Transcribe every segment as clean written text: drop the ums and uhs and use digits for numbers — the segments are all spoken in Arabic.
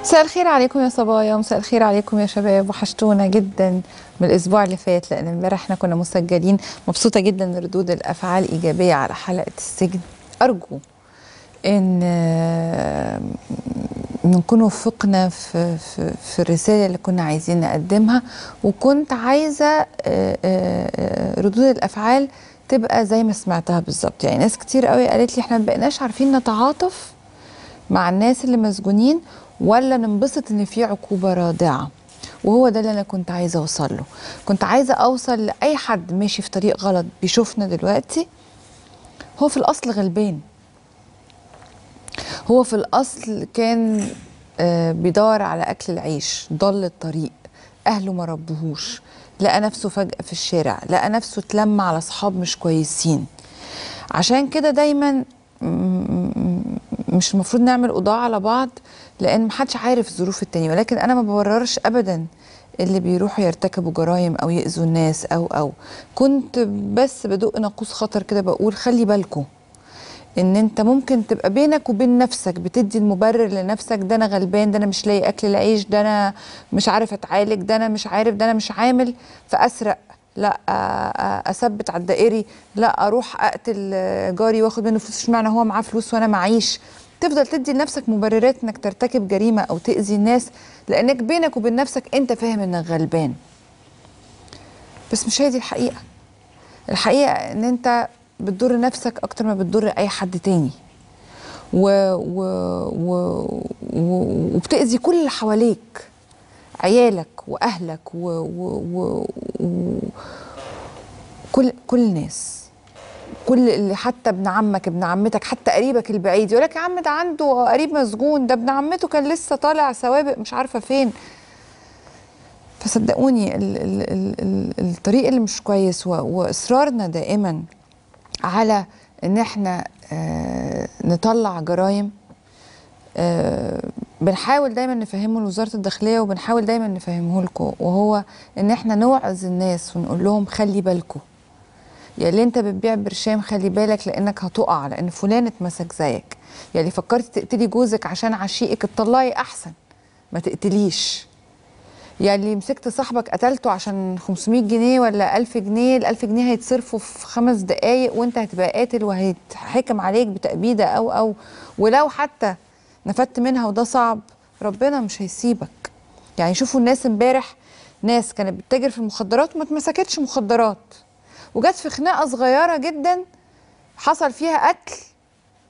مساء الخير عليكم يا صبايا، ومساء الخير عليكم يا شباب. وحشتونا جدا من الاسبوع اللي فات، لان امبارح احنا كنا مسجلين. مبسوطه جدا ان ردود الافعال ايجابيه على حلقه السجن. ارجو ان نكون وفقنا في الرساله اللي كنا عايزين نقدمها. وكنت عايزه ردود الافعال تبقى زي ما سمعتها بالظبط. يعني ناس كتير قوي قالت لي احنا ما بقيناش عارفين نتعاطف مع الناس اللي مسجونين ولا ننبسط ان في عقوبة رادعة. وهو ده اللي انا كنت عايزة اوصل له. كنت عايزة اوصل لاي حد ماشي في طريق غلط بيشوفنا دلوقتي، هو في الاصل غلبان. هو في الاصل كان بيدور على اكل العيش، ضل الطريق، اهله ما ربوهوش، لقى نفسه فجأة في الشارع، لقى نفسه اتلم على اصحاب مش كويسين. عشان كده دايما مش المفروض نعمل قضاء على بعض، لان محدش عارف ظروف التاني. ولكن انا ما ببررش ابدا اللي بيروحوا يرتكبوا جرائم او يأذوا الناس او كنت بس بدق ناقوس خطر كده، بقول خلي بالكم ان انت ممكن تبقى بينك وبين نفسك بتدي المبرر لنفسك. ده انا غلبان، ده انا مش لاقي اكل العيش، ده انا مش عارف اتعالج، ده انا مش عارف، ده انا مش عامل، فاسرق، لا اثبت على الدائري، لا اروح اقتل جاري واخد منه فلوس، اشمعنى هو معاه فلوس وانا معيش. تفضل تدي لنفسك مبررات انك ترتكب جريمه او تاذي الناس، لانك بينك وبين نفسك انت فاهم انك غلبان. بس مش هي دي الحقيقه. الحقيقه ان انت بتضر نفسك اكتر ما بتضر اي حد تاني، و... و... و... وبتأذي كل اللي حواليك، عيالك واهلك كل الناس، كل اللي، حتى ابن عمك، ابن عمتك، حتى قريبك البعيد يقول لك يا عم ده عنده قريب مسجون، ده ابن عمته كان لسه طالع سوابق مش عارفه فين. فصدقوني الطريق اللي مش كويس واصرارنا دائما على ان احنا نطلع جرائم، بنحاول دايما نفهمه لوزارة الداخلية، وبنحاول دايما نفهمه لكم، وهو ان احنا نوعظ الناس ونقول لهم خلي بالكم يا اللي انت بتبيع برشام، خلي بالك لانك هتقع، لان فلان اتمسك زيك. يا اللي فكرت تقتلي جوزك عشان عشيقك، اتطلعي احسن ما تقتليش. يا اللي مسكت صاحبك قتلته عشان 500 جنيه ولا 1000 جنيه، ال1000 جنيه هيتصرفوا في 5 دقايق وانت هتبقى قاتل وهيتحكم عليك بتأبيدة او ولو حتى نفدت منها، وده صعب، ربنا مش هيسيبك. يعني شوفوا الناس امبارح، ناس كانت بتتاجر في المخدرات وما اتمسكتش مخدرات، وجت في خناقه صغيره جدا حصل فيها قتل،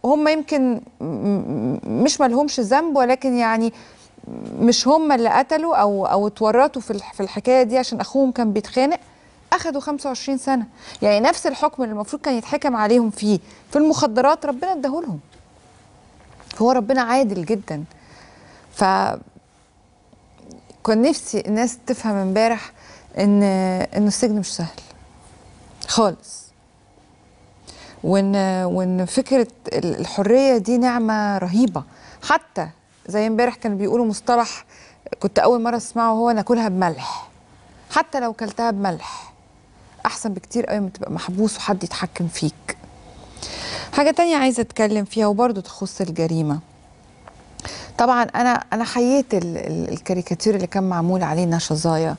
وهم يمكن مش مالهمش ذنب، ولكن يعني مش هم اللي قتلوا او اتورطوا في الحكايه دي عشان اخوهم كان بيتخانق، اخدوا 25 سنه. يعني نفس الحكم اللي المفروض كان يتحكم عليهم فيه في المخدرات ربنا اداهولهم. فهو ربنا عادل جدا. ف كان نفسي الناس تفهم امبارح ان السجن مش سهل خالص، وان فكره الحريه دي نعمه رهيبه. حتى زي امبارح كانوا بيقولوا مصطلح كنت اول مره اسمعه، هو ناكلها بملح. حتى لو كلتها بملح احسن بكتير قوي من تبقى محبوس وحد يتحكم فيك. حاجه تانية عايزه اتكلم فيها وبرضه تخص الجريمه. طبعا انا حييت الكاريكاتير اللي كان معمول علينا شظايا،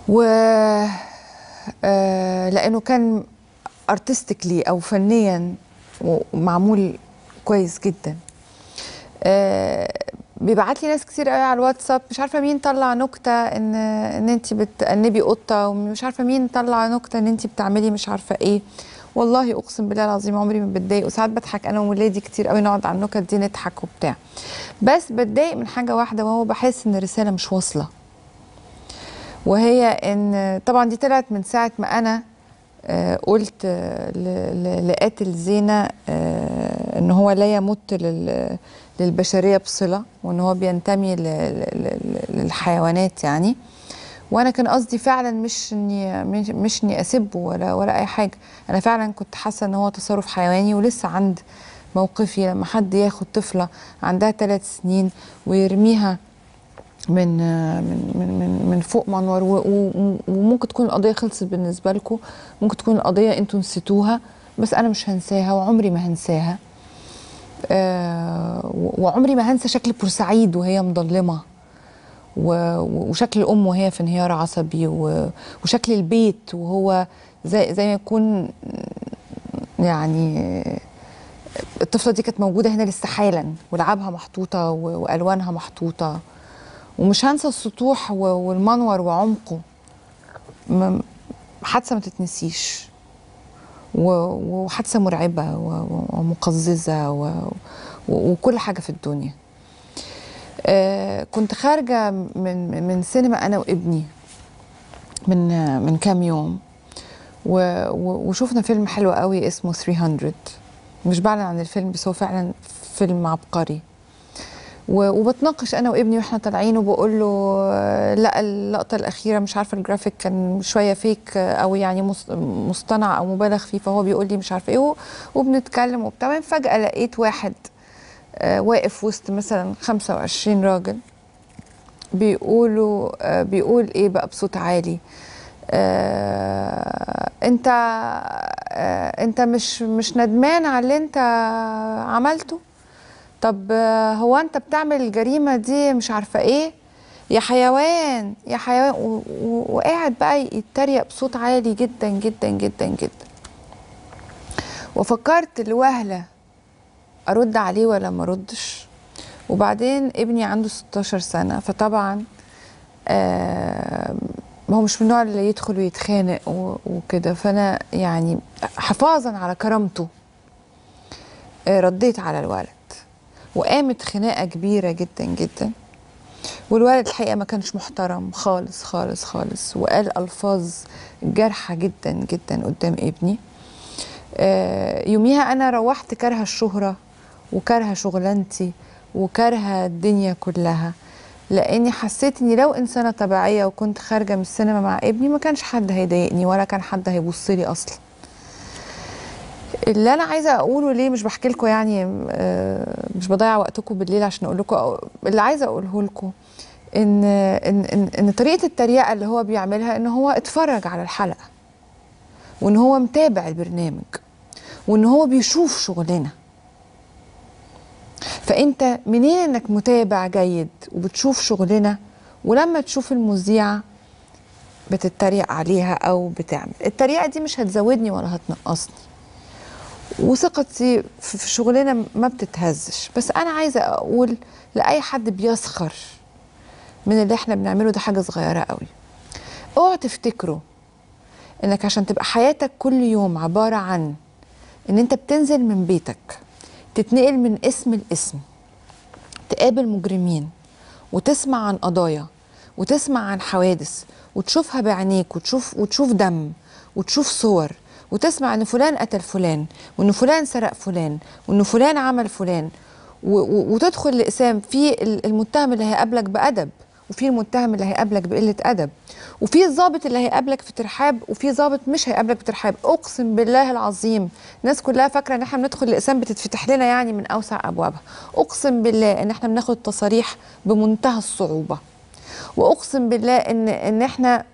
و لانه كان ارتستيكلي او فنيا ومعمول كويس جدا. بيبعت لي ناس كتير قوي على الواتساب، مش عارفه مين طلع نكته ان انت بتأنبي قطه، ومش عارفه مين طلع نكته ان انت بتعملي مش عارفه ايه. والله اقسم بالله العظيم عمري ما بتضايق، وساعات بضحك انا وولادي كتير قوي، نقعد على النكت دي نضحك وبتاع. بس بتضايق من حاجه واحده، وهو بحس ان الرساله مش واصله. وهي ان طبعا دي طلعت من ساعه ما انا قلت لقاتل زينة ان هو لا يمت للبشرية بصلة، وان هو بينتمي للحيوانات يعني. وانا كان قصدي فعلا مش اني اسبه ولا اي حاجة. انا فعلا كنت حاسة ان هو تصرف حيواني، ولسه عند موقفي لما حد ياخد طفلة عندها 3 سنين ويرميها من فوق منور، وممكن تكون القضيه خلصت بالنسبه لكم، ممكن تكون القضيه انتوا نسيتوها، بس انا مش هنساها وعمري ما هنساها. وعمري ما هنسى شكل بورسعيد وهي مظلمه، وشكل الام وهي في انهيار عصبي، وشكل البيت وهو زي ما يكون يعني الطفله دي كانت موجوده هنا لسه حالا، ولعابها محطوطه والوانها محطوطه. ومش هنسى السطوح والمنور وعمقه، حادثه ما تتنسيش، وحادثه مرعبه ومقززه وكل حاجه في الدنيا. كنت خارجه من سينما انا وابني من كام يوم، وشوفنا فيلم حلو قوي اسمه 300. مش بعلن عن الفيلم بس هو فعلا فيلم عبقري. وبتناقش انا وابني واحنا طالعين، وبقول له لا اللقطه الاخيره مش عارفه الجرافيك كان شويه فيك او يعني مصطنع او مبالغ فيه، فهو بيقول لي مش عارفه ايه، وبنتكلم وبتاع. فجاه لقيت واحد واقف وسط مثلا 25 راجل بيقول ايه بقى بصوت عالي، انت مش ندمان على اللي انت عملته؟ طب هو انت بتعمل الجريمة دي مش عارفة ايه يا حيوان يا حيوان، وقاعد بقى يتريق بصوت عالي جدا جدا جدا جدا. وفكرت لوهلة ارد عليه ولا ما اردش. وبعدين ابني عنده 16 سنة، فطبعا هو مش من النوع اللي يدخل ويتخانق وكده، فانا يعني حفاظا على كرامته رديت على الولد، وقامت خناقه كبيره جدا جدا. والولد الحقيقه ما كانش محترم خالص خالص خالص، وقال الفاظ جارحه جدا جدا قدام ابني. يوميها انا روحت كارهه الشهره وكارهه شغلانتي وكارهه الدنيا كلها، لاني حسيت اني لو انسانه طبيعيه وكنت خارجه من السينما مع ابني ما كانش حد هيضايقني ولا كان حد هيبص لي اصلا. اللي انا عايزه اقوله، ليه مش بحكي لكم يعني مش بضيع وقتكم بالليل عشان اقول لكم، اللي عايزه اقوله لكم ان طريقه التريقه اللي هو بيعملها ان هو اتفرج على الحلقه، وان هو متابع البرنامج، وان هو بيشوف شغلنا. فانت منين انك متابع جيد وبتشوف شغلنا، ولما تشوف المذيعه بتتريق عليها او بتعمل التريقه دي؟ مش هتزودني ولا هتنقصني، وثقتي في شغلنا ما بتتهزش. بس انا عايزه اقول لاي حد بيسخر من اللي احنا بنعمله ده حاجه صغيره قوي. اوعوا تفتكروا انك عشان تبقى حياتك كل يوم عباره عن ان انت بتنزل من بيتك، تتنقل من اسم لاسم، تقابل مجرمين، وتسمع عن قضايا، وتسمع عن حوادث، وتشوفها بعينيك، وتشوف دم، وتشوف صور، وتسمع ان فلان قتل فلان، وان فلان سرق فلان، وان فلان عمل فلان، وتدخل لإقسام في المتهم اللي هيقابلك بأدب، وفي المتهم اللي هيقابلك بقلة أدب، وفي الضابط اللي هيقابلك في ترحاب، وفي ضابط مش هيقابلك في ترحاب. اقسم بالله العظيم الناس كلها فاكره ان احنا بندخل لإقسام بتتفتح لنا يعني من اوسع ابوابها. اقسم بالله ان احنا بناخد تصاريح بمنتهى الصعوبه، واقسم بالله ان احنا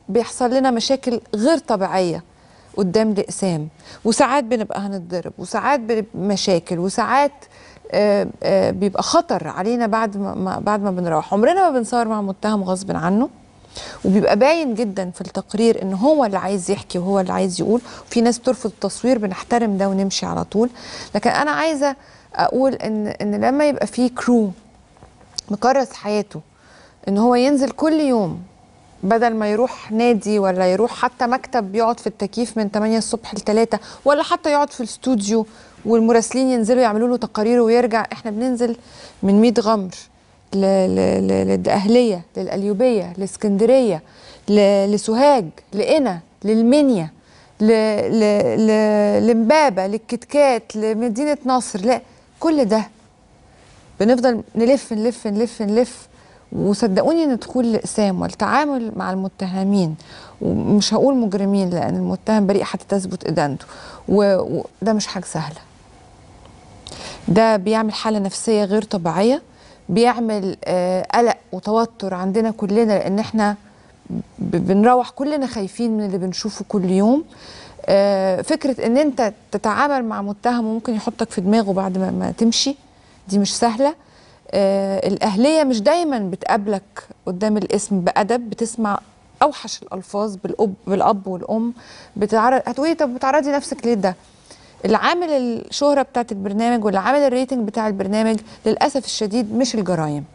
بيحصل لنا مشاكل غير طبيعيه قدام الإقسام، وساعات بنبقى هنتضرب، وساعات بنبقى مشاكل، وساعات بيبقى خطر علينا بعد ما بنروح. عمرنا ما بنصور مع متهم غصب عنه، وبيبقى باين جدا في التقرير ان هو اللي عايز يحكي وهو اللي عايز يقول. في ناس بترفض التصوير، بنحترم ده ونمشي على طول. لكن انا عايزه اقول ان لما يبقى في كرو مكرس حياته ان هو ينزل كل يوم، بدل ما يروح نادي ولا يروح حتى مكتب يقعد في التكييف من 8 الصبح ل 3، ولا حتى يقعد في الاستوديو والمراسلين ينزلوا يعملوا له تقارير ويرجع. احنا بننزل من 100 غمر للدقهلية، للقليوبية، لاسكندرية، لسوهاج، لقنا، للمنيا، لمبابة، للكتكات، لمدينة نصر. لا، كل ده بنفضل نلف نلف نلف نلف. وصدقوني ان دخول الاقسام والتعامل مع المتهمين، ومش هقول مجرمين لان المتهم بريء حتى تثبت ادانته، وده مش حاجه سهله. ده بيعمل حاله نفسيه غير طبيعيه، بيعمل قلق وتوتر عندنا كلنا، لان احنا بنروح كلنا خايفين من اللي بنشوفه كل يوم. فكره ان انت تتعامل مع متهم وممكن يحطك في دماغه بعد ما تمشي، دي مش سهله. الاهليه مش دايما بتقابلك قدام الاسم بادب، بتسمع اوحش الالفاظ بالاب والام. هتقولي طب بتعرضي نفسك ليه؟ ده اللي عامل الشهره بتاعت البرنامج واللي عامل الريتنج بتاع البرنامج للاسف الشديد مش الجرايم.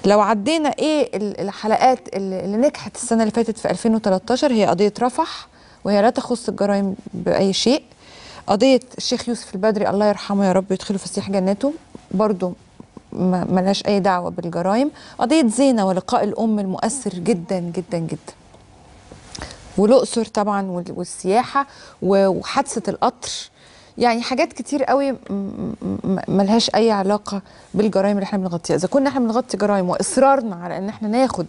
لو عدينا ايه الحلقات اللي نجحت السنه اللي فاتت في 2013، هي قضيه رفح، وهي لا تخص الجرائم باي شيء. قضيه الشيخ يوسف البدري الله يرحمه يا رب يدخله فسيح جناته، برضو ملهاش اي دعوه بالجرائم. قضيه زينه ولقاء الام المؤثر جدا جدا جدا، والاقصر طبعا والسياحه وحادثه القطر. يعني حاجات كتير قوي ملهاش اي علاقه بالجرائم اللي احنا بنغطيها. اذا كنا احنا بنغطي جرائم واصرارنا على ان احنا ناخد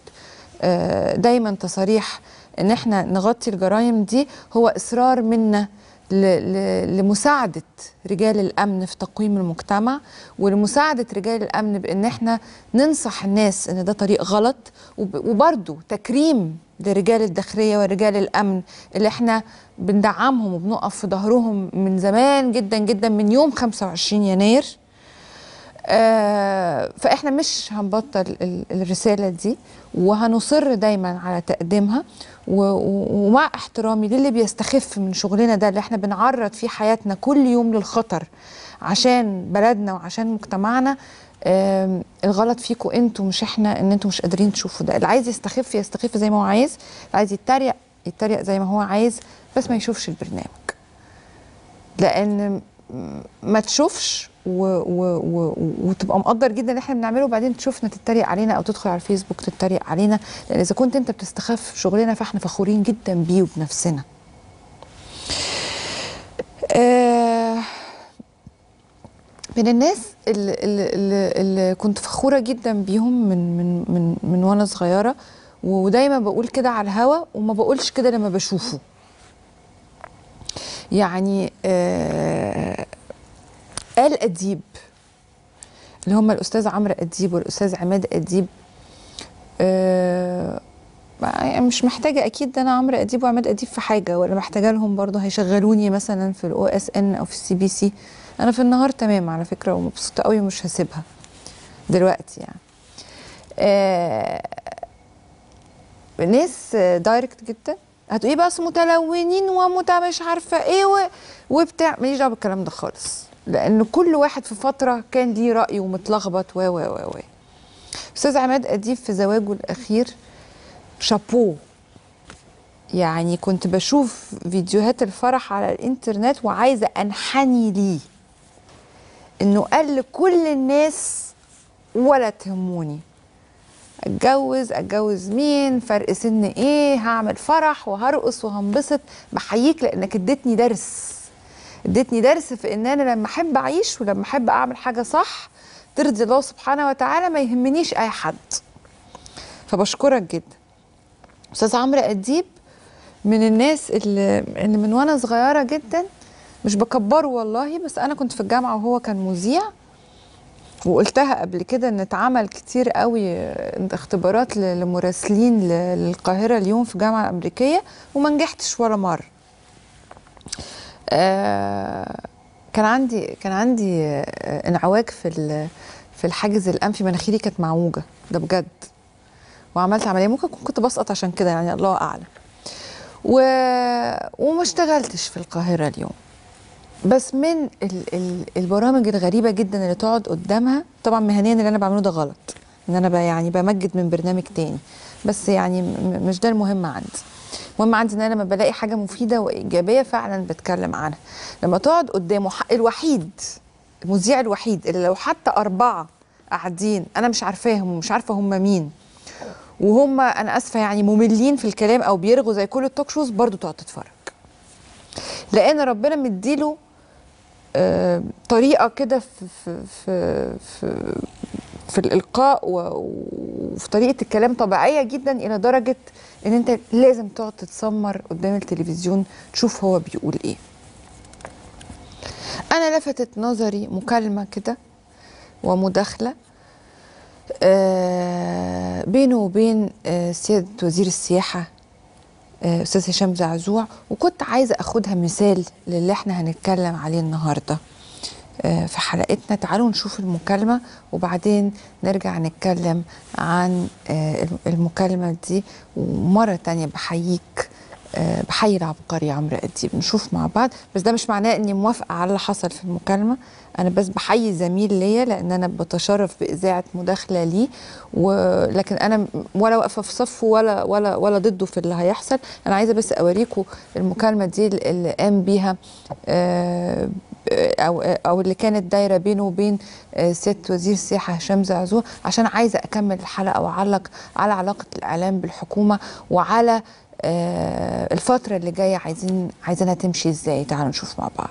دايما تصاريح ان احنا نغطي الجرائم دي، هو اصرار منا لمساعده رجال الامن في تقويم المجتمع، ولمساعده رجال الامن بان احنا ننصح الناس ان ده طريق غلط، وبرضه تكريم لرجال الداخليه ورجال الامن اللي احنا بندعمهم وبنقف في ظهرهم من زمان جدا جدا، من يوم 25 يناير. فاحنا مش هنبطل الرساله دي، وهنصر دايما على تقديمها، ومع احترامي للي بيستخف من شغلنا ده اللي احنا بنعرض فيه حياتنا كل يوم للخطر عشان بلدنا وعشان مجتمعنا. الغلط فيكم انتوا مش احنا، ان انتوا مش قادرين تشوفوا ده. اللي عايز يستخف يستخف زي ما هو عايز، اللي عايز يتريق يتريق زي ما هو عايز، بس ما يشوفش البرنامج. لان ما تشوفش وتبقى مقدر جدا اللي احنا بنعمله، وبعدين تشوفنا تتريق علينا او تدخل على الفيسبوك تتريق علينا. لان اذا كنت انت بتستخف في شغلنا فاحنا فخورين جدا بيه وبنفسنا. من الناس اللي كنت فخوره جدا بيهم من وانا صغيره، ودايما بقول كده على الهوا وما بقولش كده لما بشوفه. يعني آل أديب اللي هم الأستاذ عمرو أديب والأستاذ عماد أديب. مش محتاجة أكيد أنا عمرو أديب وعماد أديب في حاجة، ولا محتاجة لهم برضه هيشغلوني مثلا في الOSN أو في الCBC. أنا في النهار تمام على فكرة ومبسوطة قوي ومش هسيبها دلوقتي. يعني ناس دايركت جدا. هتقولي بس متلونين مش عارفه ايه وبتاع، ماليش دعوه بالكلام ده خالص، لان كل واحد في فتره كان ليه راي ومتلخبط و استاذ عماد اديب في زواجه الاخير شابوه. يعني كنت بشوف فيديوهات الفرح على الانترنت وعايزه انحني ليه، انه قال لكل الناس ولا تهموني، اتجوز مين، فرق سن ايه، هعمل فرح وهرقص وهنبسط. بحييك لانك اديتني درس في ان انا لما احب اعيش ولما احب اعمل حاجه صح ترضي الله سبحانه وتعالى ما يهمنيش اي حد. فبشكرك جدا. استاذ عمرو اديب من الناس اللي من وانا صغيره جدا، مش بكبره والله، بس انا كنت في الجامعه وهو كان مذيع، وقلتها قبل كده ان اتعمل كتير قوي اختبارات لمراسلين للقاهره اليوم في الجامعه الامريكيه وما نجحتش ولا مره. كان عندي انعواج في الحاجز الانفي، مناخيري كانت معوجه ده بجد، وعملت عمليه. ممكن كنت بسقط عشان كده، يعني الله اعلم. وما اشتغلتش في القاهره اليوم. بس من البرامج الغريبه جدا اللي تقعد قدامها، طبعا مهنيا اللي انا بعمله ده غلط، ان انا يعني بمجد من برنامج تاني، بس يعني مش ده المهم عندي. المهم عندي ان انا لما بلاقي حاجه مفيده وايجابيه فعلا بتكلم عنها. لما تقعد قدامه المذيع الوحيد اللي لو حتى 4 قاعدين انا مش عارفاهم ومش عارفه هم مين، وهم انا اسفه يعني مملين في الكلام او بيرغوا زي كل التوك شوز، برضو تقعد تتفرج. لان ربنا مديله طريقه كده في الالقاء وفي طريقه الكلام طبيعيه جدا، الى درجه ان انت لازم تقعد تتسمر قدام التلفزيون تشوف هو بيقول ايه. انا لفتت نظري مكالمه كده ومداخله بينه وبين سياده وزير السياحه استاذ هشام زعزوع، وكنت عايزه اخدها مثال للي احنا هنتكلم عليه النهارده في حلقتنا. تعالوا نشوف المكالمه وبعدين نرجع نتكلم عن المكالمه دي. ومره تانية بحييك، بحيي العبقري عمرو أديب. نشوف مع بعض، بس ده مش معناه اني موافقه على اللي حصل في المكالمه. انا بس بحيي زميل ليا لان انا بتشرف باذاعه مداخله ليه، ولكن انا ولا واقفه في صفه ولا ضده في اللي هيحصل. انا عايزه بس اوريكم المكالمه دي اللي قام بيها او اللي كانت دايره بينه وبين سياده وزير السياحه هشام زعزوع، عشان عايزه اكمل الحلقه واعلق على علاقه الاعلام بالحكومه وعلى الفتره اللي جايه عايزينها تمشي ازاي. تعالوا نشوف مع بعض.